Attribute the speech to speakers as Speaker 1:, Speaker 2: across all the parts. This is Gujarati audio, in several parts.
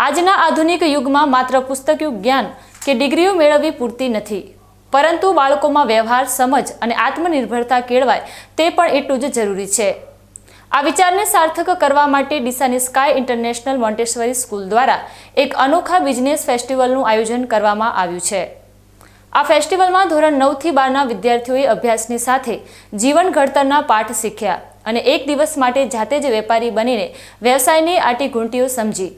Speaker 1: આજના આધુનિક યુગમાં માત્ર પુસ્તકીય જ્ઞાન કે ડિગ્રીઓ મેળવવી પૂરતી નથી, પરંતુ બાળકોમાં વ્યવહાર, સમજ અને આત્મનિર્ભરતા કેળવાય તે પણ એટલું જ જરૂરી છે। આ વિચારને સાર્થક કરવા માટે ડીસાની સ્કાય ઇન્ટરનેશનલ મોન્ટેસરી સ્કૂલ દ્વારા એક અનોખા બિઝનેસ ફેસ્ટિવલનું આયોજન કરવામાં આવ્યું છે। આ ફેસ્ટિવલમાં ધોરણ 9 થી 12ના વિદ્યાર્થીઓએ અભ્યાસની સાથે જીવન ઘડતરના પાઠ શીખ્યા અને એક દિવસ માટે જાતે જ વેપારી બનીને વ્યવસાયની આટી ઘૂંટીઓ સમજી।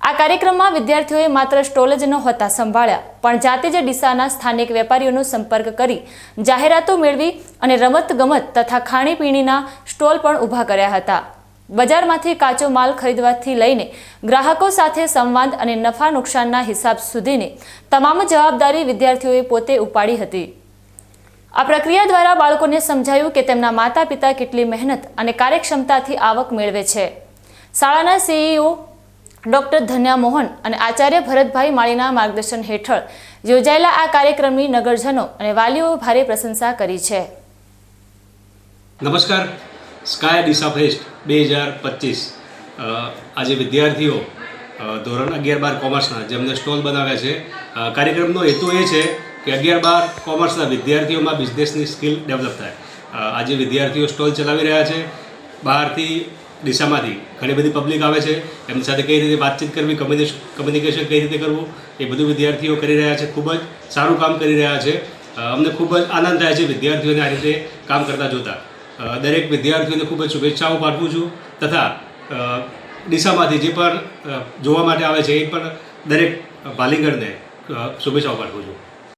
Speaker 1: આ કાર્યક્રમમાં વિદ્યાર્થીઓએ માત્ર સ્ટોલ જ નહોતા સંભાળ્યા, પણ જાતે જ ડીસાના સ્થાનિક વેપારીઓનો સંપર્ક કરી જાહેરાતો મેળવી અને રમત-ગમત તથા ખાણીપીણીના સ્ટોલ પણ ઊભા કર્યા હતા। બજારમાંથી કાચો માલ ખરીદવાથી લઈને ગ્રાહકો સાથે સંવાદ અને નફા નુકસાનના હિસાબ સુધીની તમામ જવાબદારી વિદ્યાર્થીઓએ પોતે ઉપાડી હતી। આ પ્રક્રિયા દ્વારા બાળકોને સમજાયું કે તેમના માતા-પિતા કેટલી મહેનત અને કાર્યક્ષમતાથી આવક મેળવે છે। શાળાના સીઈઓ ડોક્ટર ધન્યા મોહન અને આચાર્ય ભરતભાઈ માળીના માર્ગદર્શન હેઠળ યોજાયેલા આ કાર્યક્રમની નગરજનો અને વાલીઓએ ભારે પ્રશંસા કરી છે।
Speaker 2: નમસ્કાર, સ્કાય ડીસા ફેસ્ટ 2025 આજે વિદ્યાર્થીઓ ધોરણ 11-12 કોમર્સના જેમને સ્ટોલ બનાવ્યા છે। કાર્યક્રમનો હેતુ એ છે કે 11-12 કોમર્સના વિદ્યાર્થીઓમાં બિઝનેસની સ્કિલ ડેવલપ થાય। આજે વિદ્યાર્થીઓ સ્ટોલ ચલાવી રહ્યા છે। બહારથી ડીસામાંથી ઘણી બધી પબ્લિક આવે છે, એમની સાથે કઈ રીતે વાતચીત કરવી, કમ્યુનિકેશન કઈ રીતે કરવું, એ બધું વિદ્યાર્થીઓ કરી રહ્યા છે। ખૂબ જ સારું કામ કરી રહ્યા છે। અમને ખૂબ જ આનંદ થાય છે વિદ્યાર્થીઓને આ રીતે કામ કરતા જોતા। દરેક વિદ્યાર્થીઓને ખૂબ જ શુભેચ્છાઓ પાઠવું છું તથા ડીસામાંથી જે પણ જોવા માટે આવે છે એ પણ દરેક ભાલીગણને શુભેચ્છાઓ પાઠવું છું।